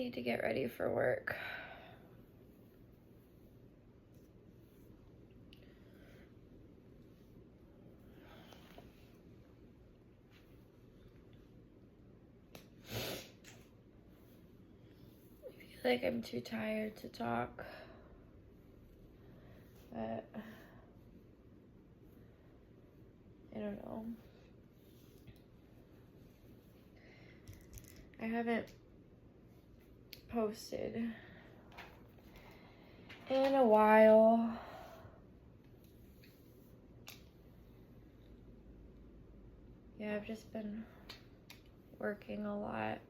need to get ready for work. I feel like I'm too tired to talk, but I don't know. I haven't posted in a while. Yeah, I've just been working a lot,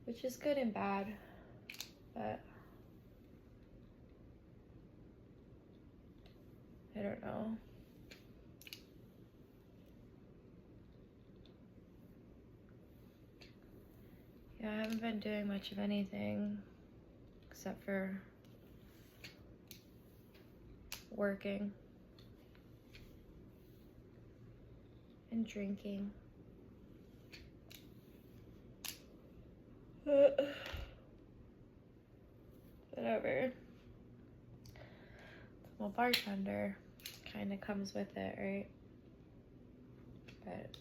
which is good and bad, but I don't know. Yeah, I haven't been doing much of anything except for working and drinking. Whatever. Well, bartender kind of comes with it, right? But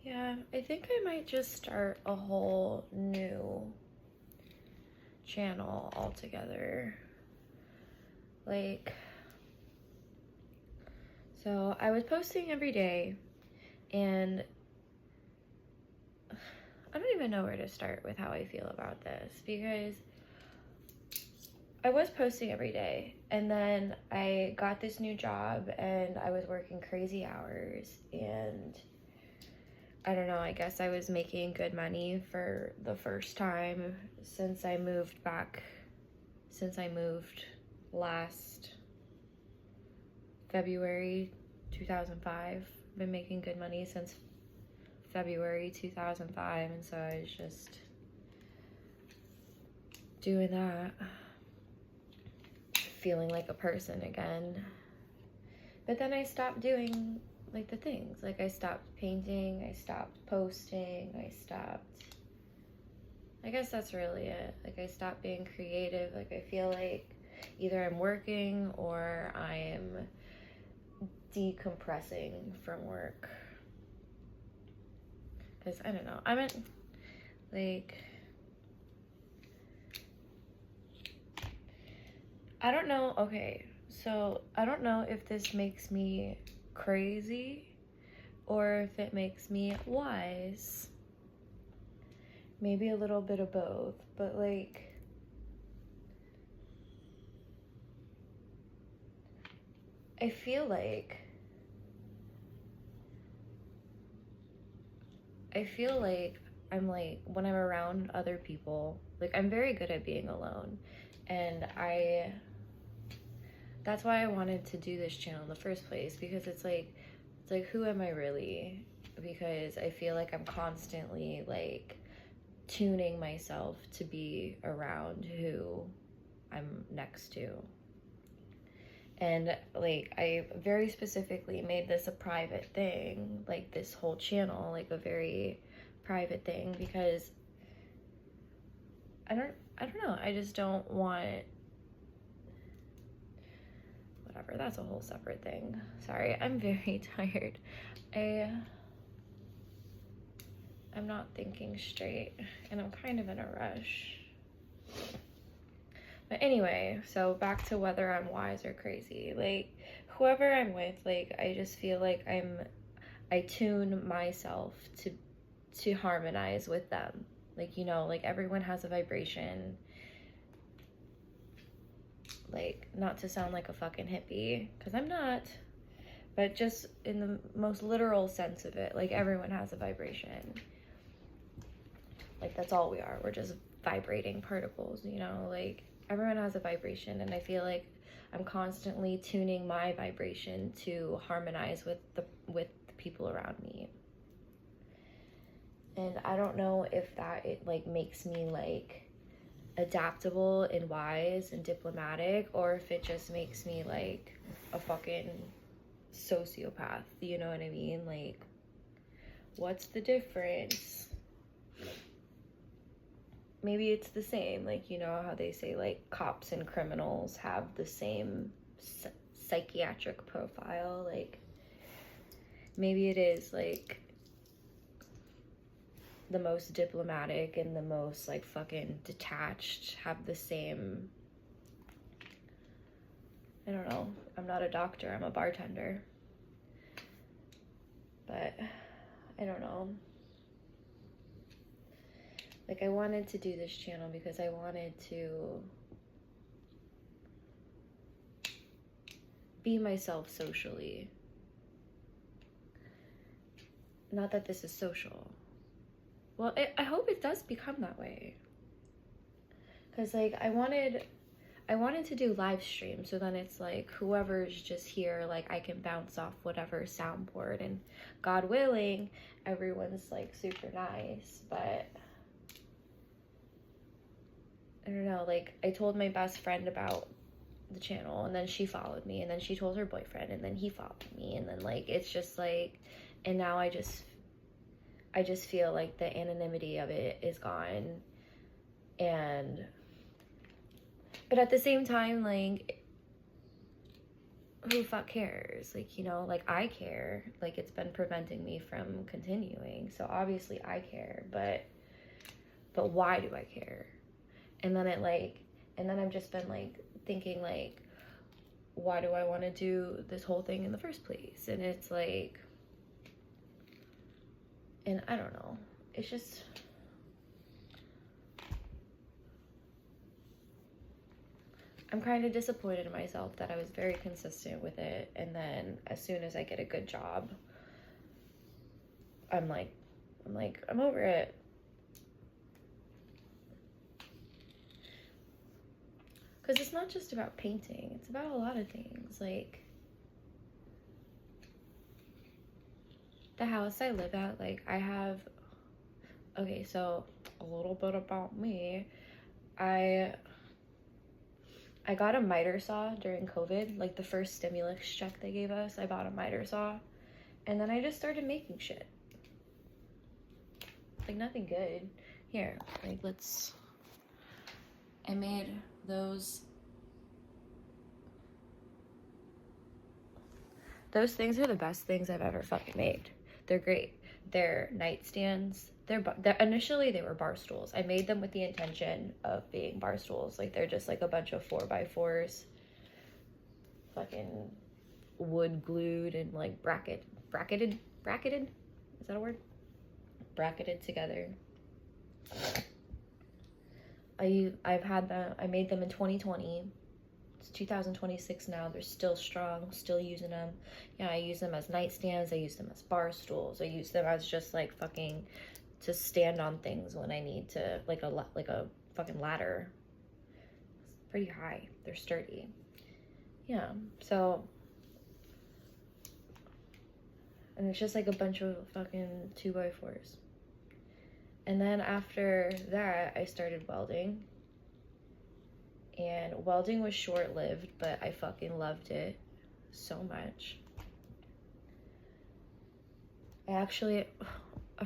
yeah, I think I might just start a whole new channel altogether. Like, so I was posting every day, and I don't even know where to start with how I feel about this, because I was posting every day, and then I got this new job and I was working crazy hours, and I don't know, I guess I was making good money for the first time since I moved last February 2005. I've been making good money since February 2005, and so I was just doing that, feeling like a person again. But then I stopped doing like the things, like I stopped painting, I stopped posting, I guess that's really it. Like I stopped being creative. Like I feel like either I'm working or I am decompressing from work. Because I don't know, I meant like, I don't know, okay, so I don't know if this makes me crazy or if it makes me wise. Maybe a little bit of both, but like, I feel like I'm like, when I'm around other people, like I'm very good at being alone, and that's why I wanted to do this channel in the first place, because it's like who am I really? Because I feel like I'm constantly like tuning myself to be around who I'm next to. And like I very specifically made this a private thing, like this whole channel, like a very private thing, because I don't know, I just don't want, whatever, that's a whole separate thing. Sorry, I'm very tired. I'm not thinking straight, and I'm kind of in a rush. But anyway, so back to whether I'm wise or crazy. Like, whoever I'm with, like, I just feel like I tune myself to harmonize with them. Like, you know, like everyone has a vibration. Like, not to sound like a fucking hippie, because I'm not, but just in the most literal sense of it, like everyone has a vibration. Like that's all we are. We're just vibrating particles, you know, like everyone has a vibration, and I feel like I'm constantly tuning my vibration to harmonize with the people around me. And I don't know if that it like makes me like adaptable and wise and diplomatic, or if it just makes me like a fucking sociopath. You know what I mean? Like, what's the difference? Maybe it's the same. Like, you know how they say like cops and criminals have the same psychiatric profile? Like, maybe it is like the most diplomatic and the most like fucking detached have the same. I don't know. I'm not a doctor, I'm a bartender. But I don't know. Like, I wanted to do this channel because I wanted to be myself socially. Not that this is social. Well, I hope it does become that way. Because, like, I wanted to do live stream, so then it's like whoever's just here, like, I can bounce off whatever soundboard, and God willing, everyone's like super nice. But I don't know, like, I told my best friend about the channel, and then she followed me, and then she told her boyfriend, and then he followed me, and then like it's just like, and now I just feel like the anonymity of it is gone. And but at the same time, like, who fuck cares? Like, you know, like, I care. Like, it's been preventing me from continuing, so obviously I care. But why do I care? And then I've just been like thinking like, why do I want to do this whole thing in the first place? And it's like, and I don't know, it's just, I'm kind of disappointed in myself that I was very consistent with it, and then as soon as I get a good job, I'm over it. Because it's not just about painting, it's about a lot of things. Like, the house I live at, like, I have, okay, so a little bit about me. I got a miter saw during COVID, like the first stimulus check they gave us. I bought a miter saw, and then I just started making shit. Like, nothing good. Here, like, I made those things are the best things I've ever fucking made. They're great. They're nightstands. They're initially they were bar stools. I made them with the intention of being bar stools. Like, they're just like a bunch of 4x4s, fucking wood glued and like bracketed. Is that a word? Bracketed together. I made them in 2020. It's 2026 now. They're still strong, still using them. Yeah, I use them as nightstands. I use them as bar stools. I use them as just like fucking to stand on things when I need to, like a fucking ladder. It's pretty high. They're sturdy. Yeah, so, and it's just like a bunch of fucking 2x4s. And then after that, I started welding. And welding was short-lived, but I fucking loved it so much. A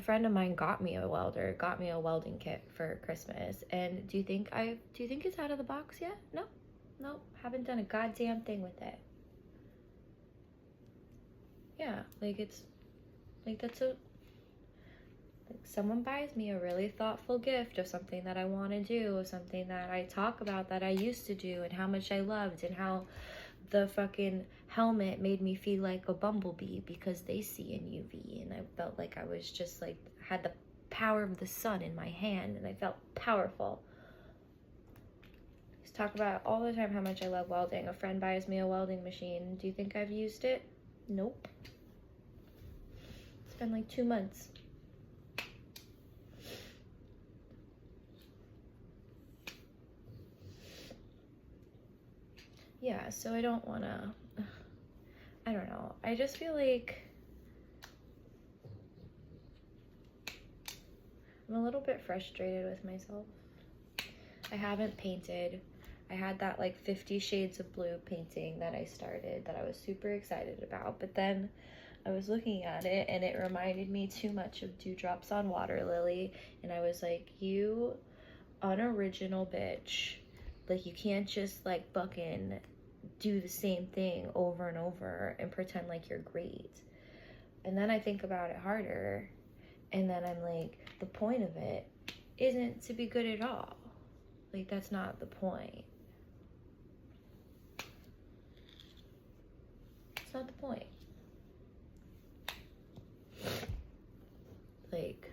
friend of mine got me a welding kit for Christmas. And do you think it's out of the box yet? No, haven't done a goddamn thing with it. Yeah, like, it's like, that's a, like, someone buys me a really thoughtful gift of something that I want to do, of something that I talk about that I used to do, and how much I loved, and how the fucking helmet made me feel like a bumblebee because they see in UV, and I felt like I was just like, had the power of the sun in my hand, and I felt powerful. I just talk about all the time how much I love welding. A friend buys me a welding machine. Do you think I've used it? Nope. It's been like 2 months. Yeah, so I don't know. I just feel like I'm a little bit frustrated with myself. I haven't painted. I had that like 50 Shades of Blue painting that I started that I was super excited about, but then I was looking at it and it reminded me too much of Dewdrops on Water Lily, and I was like, you unoriginal bitch. Like, you can't just like fucking do the same thing over and over and pretend like you're great. And then I think about it harder, and then I'm like, the point of it isn't to be good at all. Like, that's not the point. It's not the point. Like,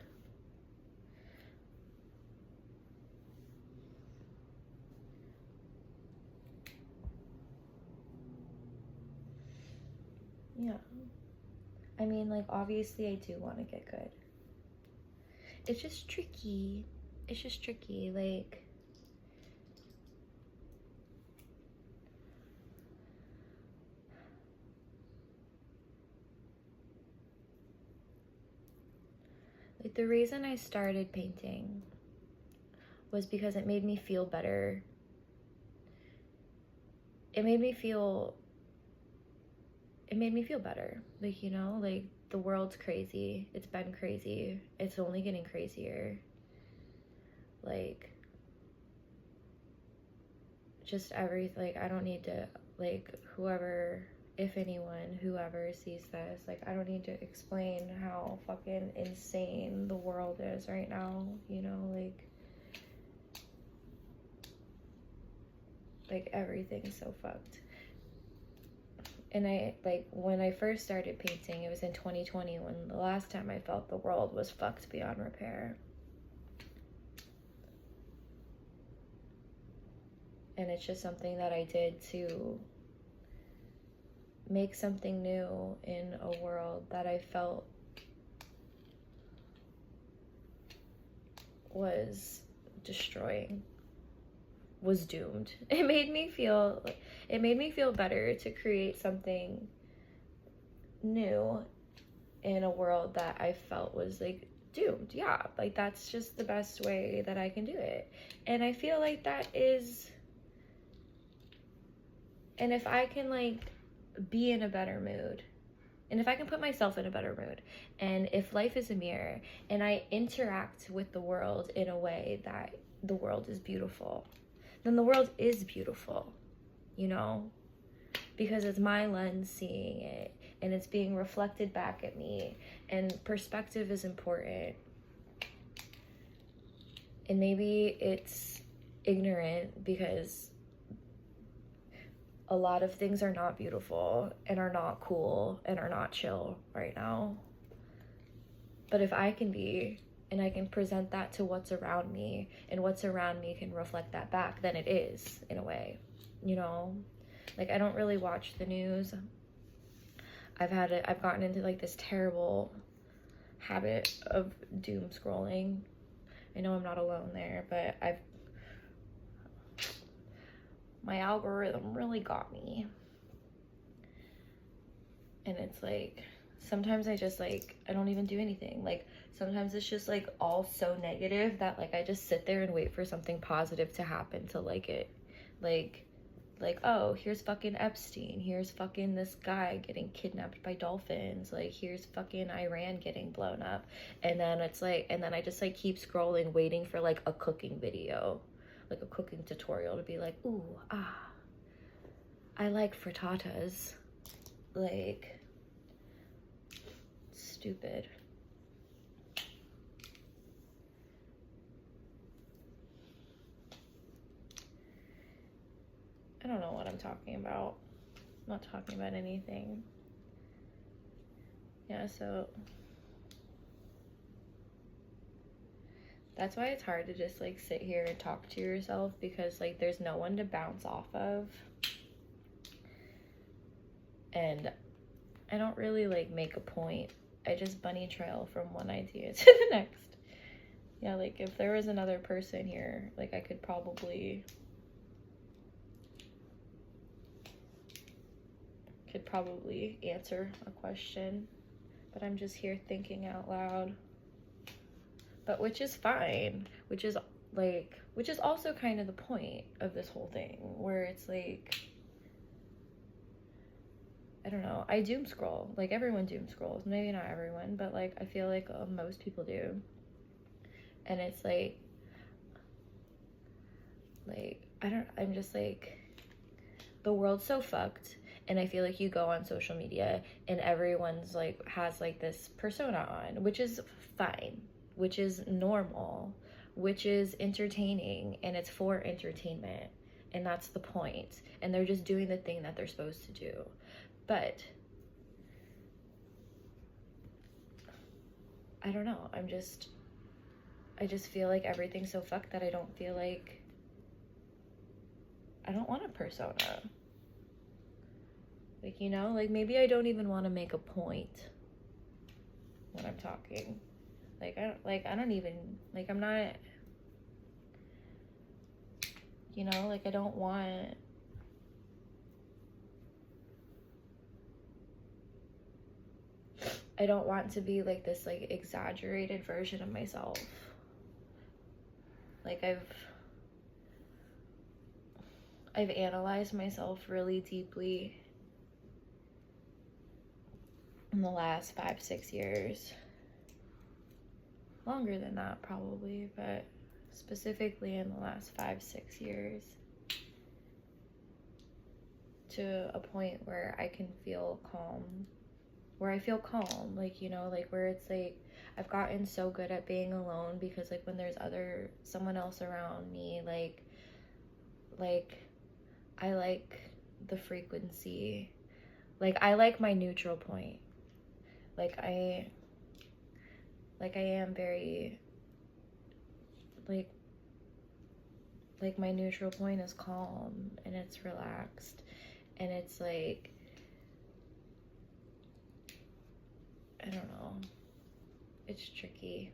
yeah. I mean, like, obviously I do want to get good. It's just tricky. It's just tricky. Like, the reason I started painting was because it made me feel better. It made me feel better. Like, you know, like, the world's crazy. It's been crazy. It's only getting crazier. Like, just everything. Like, I don't need to, like, whoever, if anyone, whoever sees this, like, I don't need to explain how fucking insane the world is right now, you know, like everything's so fucked. And I, like, when I first started painting, it was in 2020, when the last time I felt the world was fucked beyond repair. And it's just something that I did to make something new in a world that I felt was destroying, was doomed. It made me feel better to create something new in a world that I felt was like doomed. Yeah, like, that's just the best way that I can do it. And I feel like that is, and if I can like be in a better mood, and if I can put myself in a better mood, and if life is a mirror and I interact with the world in a way that the world is beautiful, then the world is beautiful, you know, because it's my lens seeing it and it's being reflected back at me, and perspective is important. And maybe it's ignorant because a lot of things are not beautiful and are not cool and are not chill right now. But if I can be, and I can present that to what's around me, and what's around me can reflect that back, then it is, in a way, you know? Like, I don't really watch the news. I've gotten into like this terrible habit of doom scrolling. I know I'm not alone there, but my algorithm really got me. And it's like, sometimes I just like, I don't even do anything. Like, sometimes it's just like all so negative that like I just sit there and wait for something positive to happen to like it. Like, oh, here's fucking Epstein. Here's fucking this guy getting kidnapped by dolphins. Like, here's fucking Iran getting blown up. And then it's like, and then I just like keep scrolling, waiting for like a cooking video, like a cooking tutorial to be like, ooh, I like frittatas. Like, stupid. I don't know what I'm talking about. I'm not talking about anything. Yeah, so that's why it's hard to just like sit here and talk to yourself, because like there's no one to bounce off of. And I don't really like make a point. I just bunny trail from one idea to the next. Yeah, like if there was another person here, like I could probably answer a question, but I'm just here thinking out loud. but which is fine, which is also kind of the point of this whole thing, where it's like, I don't know, I doom scroll, like everyone doom scrolls, maybe not everyone, but like I feel like most people do. And it's like I'm just like, the world's so fucked. And I feel like you go on social media and everyone's like has like this persona on, which is fine, which is normal, which is entertaining, and it's for entertainment, and that's the point. And they're just doing the thing that they're supposed to do. But I don't know, I just feel like everything's so fucked that I don't feel like, I don't want a persona. Like, you know, like maybe I don't even want to make a point when I'm talking. Like, I don't even, like, I'm not, you know, like I don't want, to be like this like exaggerated version of myself. Like I've analyzed myself really deeply in the last 5-6 years. Longer than that probably, but specifically in the last 5-6 years, to a point where I can feel calm, where I feel calm, like, you know, like where it's like I've gotten so good at being alone, because like when there's someone else around me, like I like the frequency, like I like my neutral point, like I am very like my neutral point is calm and it's relaxed, and it's like, I don't know, it's tricky.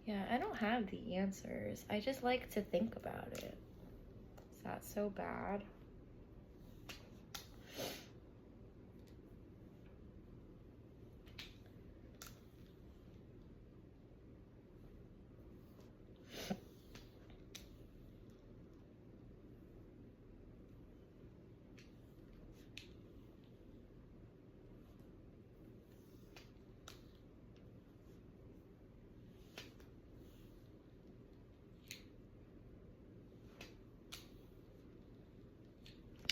Yeah, I don't have the answers. I just like to think about it. Is that so bad?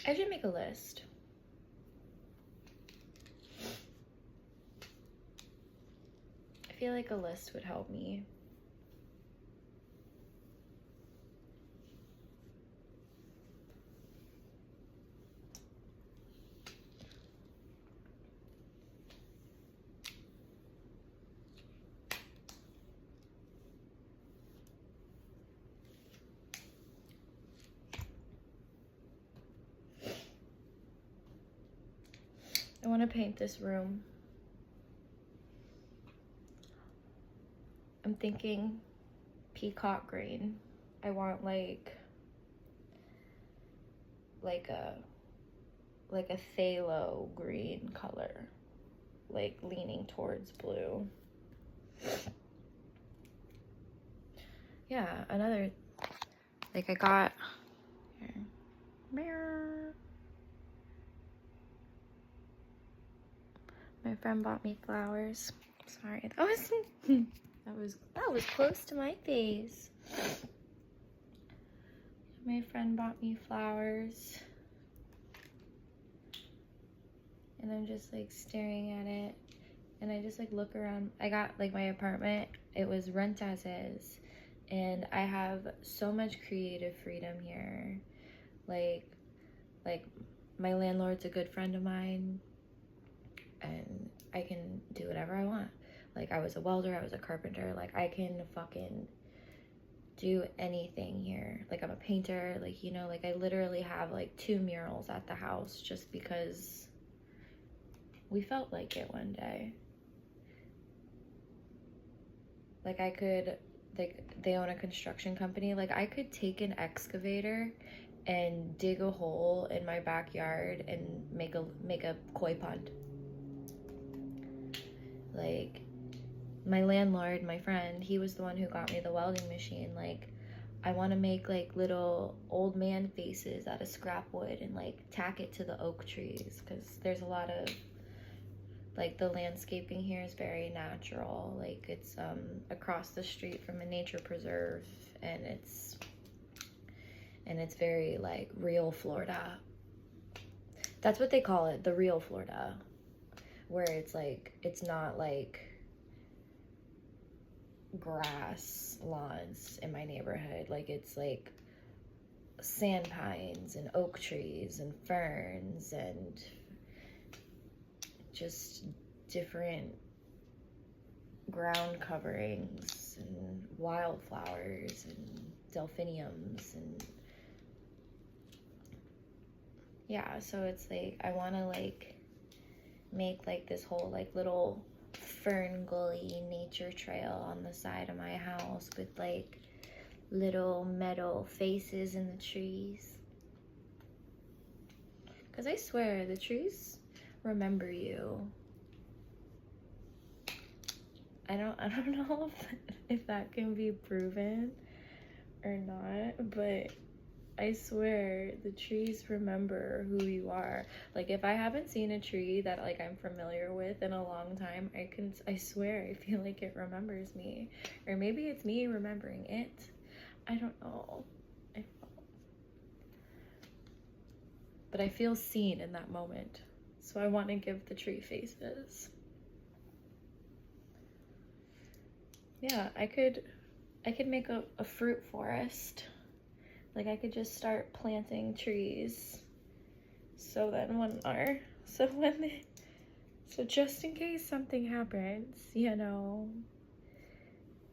I should make a list. I feel like a list would help me. I want to paint this room. I'm thinking peacock green. I want like a phthalo green color, like leaning towards blue. Yeah, another, like I got here. My friend bought me flowers. Sorry, that was close to my face. My friend bought me flowers, and I'm just like staring at it, and I just like look around. I got like my apartment, it was rent as is, and I have so much creative freedom here. Like my landlord's a good friend of mine, and I can do whatever I want. Like I was a welder, I was a carpenter, like I can fucking do anything here. Like I'm a painter, like, you know, like I literally have like 2 murals at the house just because we felt like it one day. Like I could, like they own a construction company, like I could take an excavator and dig a hole in my backyard and make a koi pond. Like my landlord, my friend, he was the one who got me the welding machine. Like, I want to make like little old man faces out of scrap wood and like tack it to the oak trees, because there's a lot of like, the landscaping here is very natural. Like, it's across the street from a nature preserve, and it's very like real Florida. That's what they call it, the real Florida, where it's like, it's not like grass lawns in my neighborhood. Like, it's like sand pines and oak trees and ferns and just different ground coverings and wildflowers and delphiniums. And yeah, so it's like, I want to like make like this whole like little fern gully nature trail on the side of my house with like little metal faces in the trees, because I swear the trees remember you. I don't know if that can be proven or not, but I swear the trees remember who you are. Like, if I haven't seen a tree that like I'm familiar with in a long time, I swear I feel like it remembers me. Or maybe it's me remembering it. I don't know. But I feel seen in that moment. So I want to give the tree faces. Yeah, I could make a fruit forest. Like, I could just start planting trees. So just in case something happens, you know,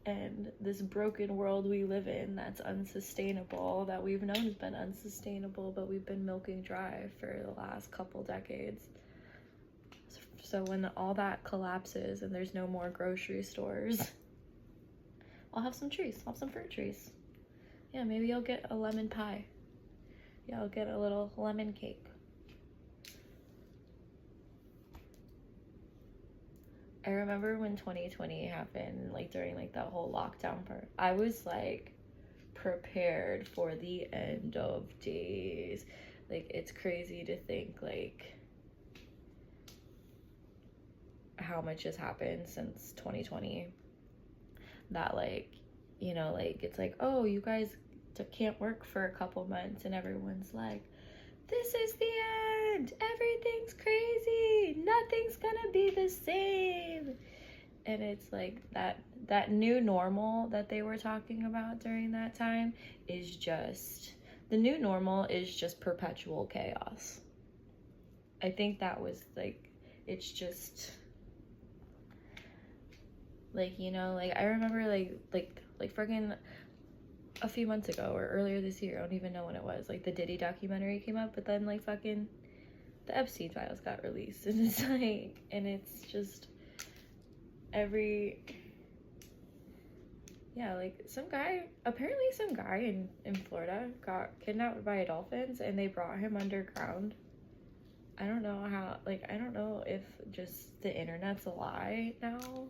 and this broken world we live in that's unsustainable, that we've known has been unsustainable, but we've been milking dry for the last couple decades. So when all that collapses and there's no more grocery stores, I'll have some trees. I'll have some fruit trees. Yeah, maybe I'll get a lemon pie. Yeah, I'll get a little lemon cake. I remember when 2020 happened, like during like that whole lockdown part, I was like prepared for the end of days. Like, it's crazy to think like how much has happened since 2020, that like, you know, like, it's like, oh, you guys can't work for a couple months, and everyone's like, this is the end, everything's crazy, nothing's gonna be the same. And it's like that new normal that they were talking about during that time is just, the new normal is just perpetual chaos. I think that was like, it's just like, you know, like, I remember like freaking a few months ago or earlier this year, I don't even know when it was, like the Diddy documentary came up, but then like fucking the Epstein files got released, and it's like, and it's just like some guy in Florida got kidnapped by dolphins, and they brought him underground. I don't know how, like, I don't know if just the internet's a lie now.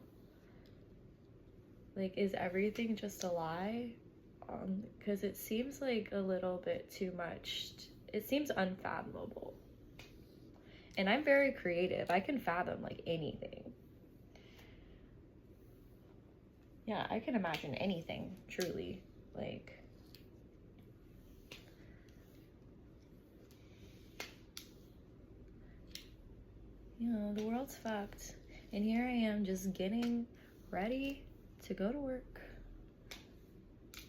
Like, is everything just a lie? Because it seems like a little bit too much. It seems unfathomable. And I'm very creative. I can fathom like anything. Yeah, I can imagine anything, truly. Like, you know, the world's fucked. And here I am just getting ready to go to work.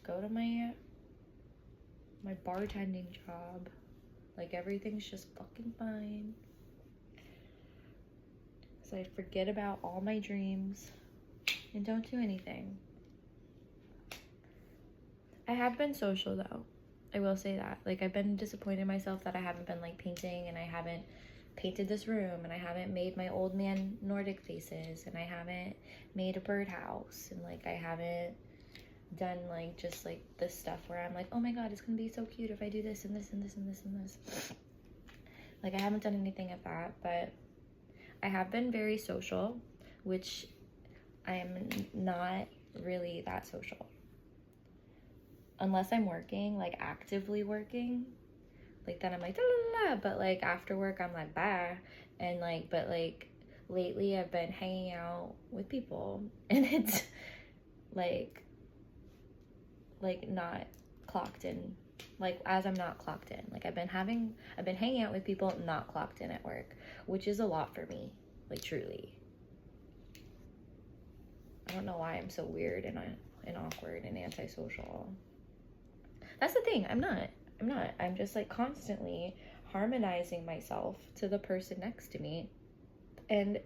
Go to my bartending job. Like, everything's just fucking fine. So I forget about all my dreams and don't do anything. I have been social though. I will say that. Like, I've been disappointed in myself that I haven't been like painting, and I haven't painted this room, and I haven't made my old man Nordic faces, and I haven't made a birdhouse, and like, I haven't done like just like this stuff where I'm like, oh my god, it's gonna be so cute if I do this and this and this and this and this. Like, I haven't done anything of that, but I have been very social, which I'm not really that social. Unless I'm working, like actively working, like then I'm like, la, but like after work, I'm like, bye. And like, but like lately I've been hanging out with people and it's like not clocked in, like as I'm not clocked in. Like I've been hanging out with people not clocked in at work, which is a lot for me, like truly. I don't know why I'm so weird and awkward and antisocial. That's the thing. I'm not. I'm just like constantly harmonizing myself to the person next to me. And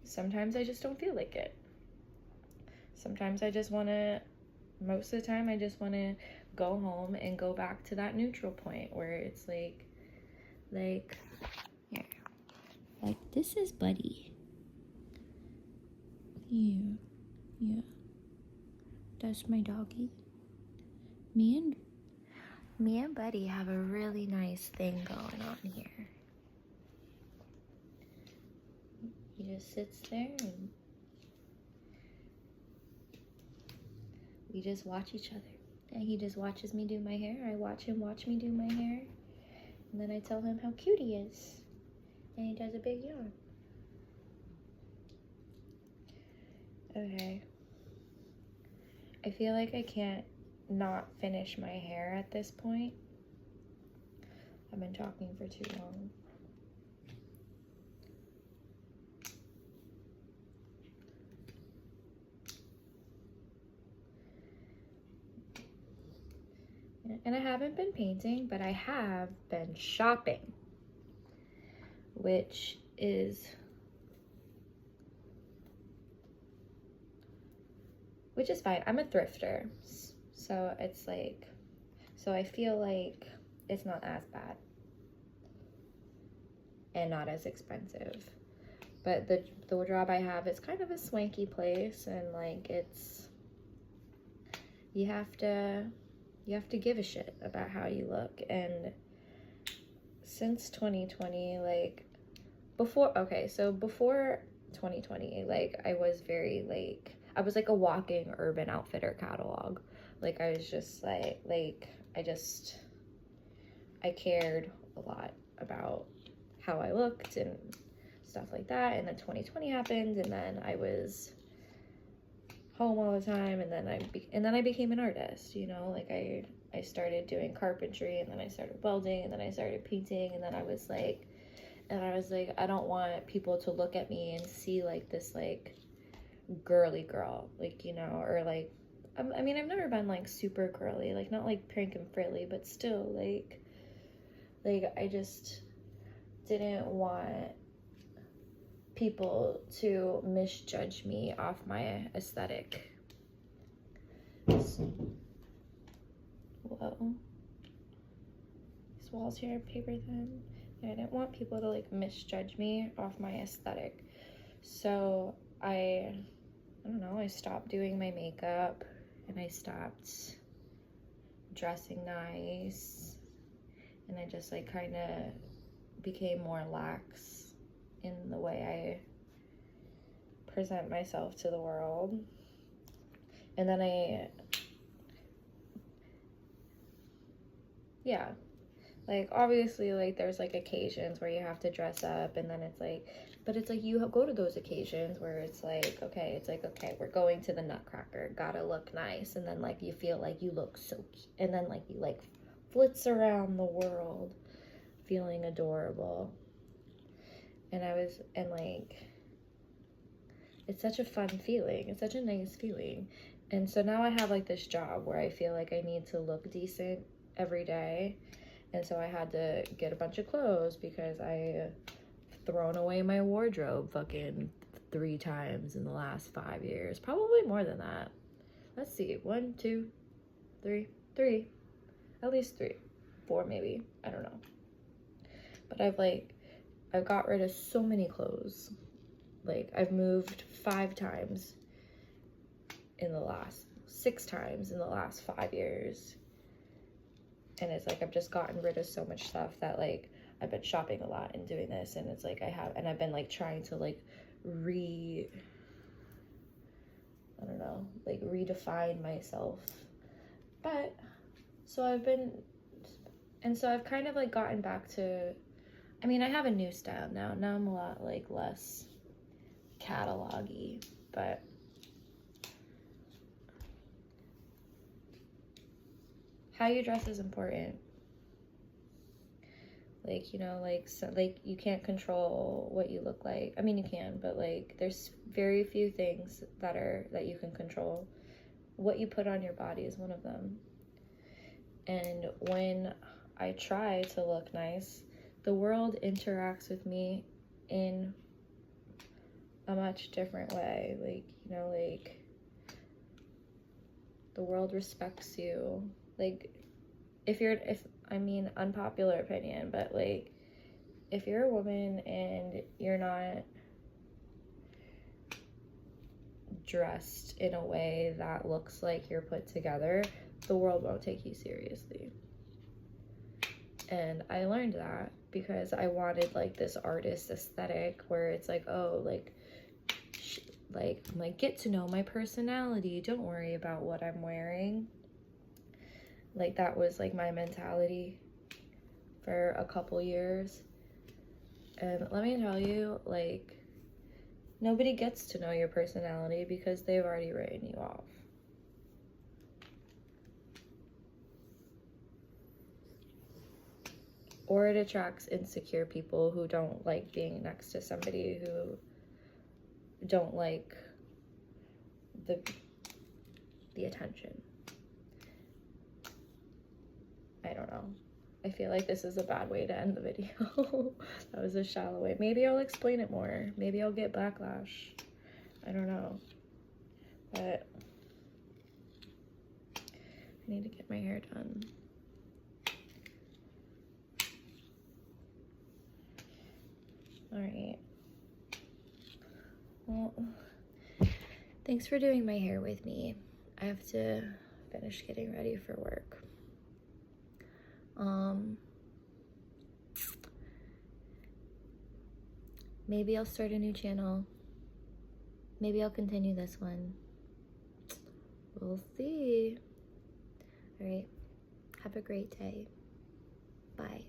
sometimes I just don't feel like it. Sometimes I just want to, most of the time, I just want to go home and go back to that neutral point where it's like, yeah. Like, this is Buddy. Yeah. That's my doggy. Me and Buddy have a really nice thing going on here. He just sits there and we just watch each other. And he just watches me do my hair. I watch him watch me do my hair. And then I tell him how cute he is. And he does a big yawn. Okay. I feel like I can't not finish my hair at this point. I've been talking for too long. And I haven't been painting, but I have been shopping, which is fine. I'm a thrifter, so it's like, so I feel like it's not as bad and not as expensive. But the job I have, it's kind of a swanky place, and like it's, you have to give a shit about how you look. And since 2020, like before 2020, like I was very like, I was like a walking Urban Outfitter catalog. Like I was just like I cared a lot about how I looked and stuff like that. And then 2020 happened, and then I was home all the time, and then I became an artist, you know, like I started doing carpentry, and then I started welding, and then I started painting, and then I was like, I don't want people to look at me and see like this like girly girl, like, you know, or like, I mean, I've never been like super girly, like not like pink and frilly, but still like I just didn't want people to misjudge me off my aesthetic. Whoa. These walls here are paper thin. I didn't want people to like misjudge me off my aesthetic. So I don't know, I stopped doing my makeup and I stopped dressing nice, and I just like kind of became more lax in the way I present myself to the world. And then like obviously like there's like occasions where you have to dress up, and then it's like, but it's like you go to those occasions where it's like, okay, we're going to the Nutcracker, gotta look nice, and then like you feel like you look so cute, and then like you like flits around the world feeling adorable. And like it's such a fun feeling, it's such a nice feeling. And so now I have like this job where I feel like I need to look decent every day, and so I had to get a bunch of clothes because I thrown away my wardrobe fucking 3 times in the last 5 years, probably more than that. Let's see, 1, 2, 3, at least 3, 4 maybe, I don't know. But I've got rid of so many clothes. Like I've moved 5 times in the last 6 times in the last 5 years. And it's like I've just gotten rid of so much stuff that like I've been shopping a lot and doing this, and it's like I've been like trying to like like redefine myself. But so I've kind of like gotten back to, I mean, I have a new style now. Now I'm a lot like less catalog-y, but how you dress is important. Like, you know, like, so, like, you can't control what you look like. I mean, you can, but like, there's very few things that you can control. What you put on your body is one of them. And when I try to look nice, the world interacts with me in a much different way. Like, you know, like, the world respects you. Like, I mean, unpopular opinion, but like, if you're a woman and you're not dressed in a way that looks like you're put together, the world won't take you seriously. And I learned that because I wanted like this artist aesthetic where it's like, oh, like, I'm like, get to know my personality. Don't worry about what I'm wearing. Like, that was like my mentality for a couple years. And let me tell you, like, nobody gets to know your personality because they've already written you off. Or it attracts insecure people who don't like being next to somebody who don't like the attention. I don't know. I feel like this is a bad way to end the video. That was a shallow way. Maybe I'll explain it more. Maybe I'll get backlash. I don't know. But I need to get my hair done. Alright. Well, thanks for doing my hair with me. I have to finish getting ready for work. Maybe I'll start a new channel. Maybe I'll continue this one. We'll see. All right. Have a great day. Bye.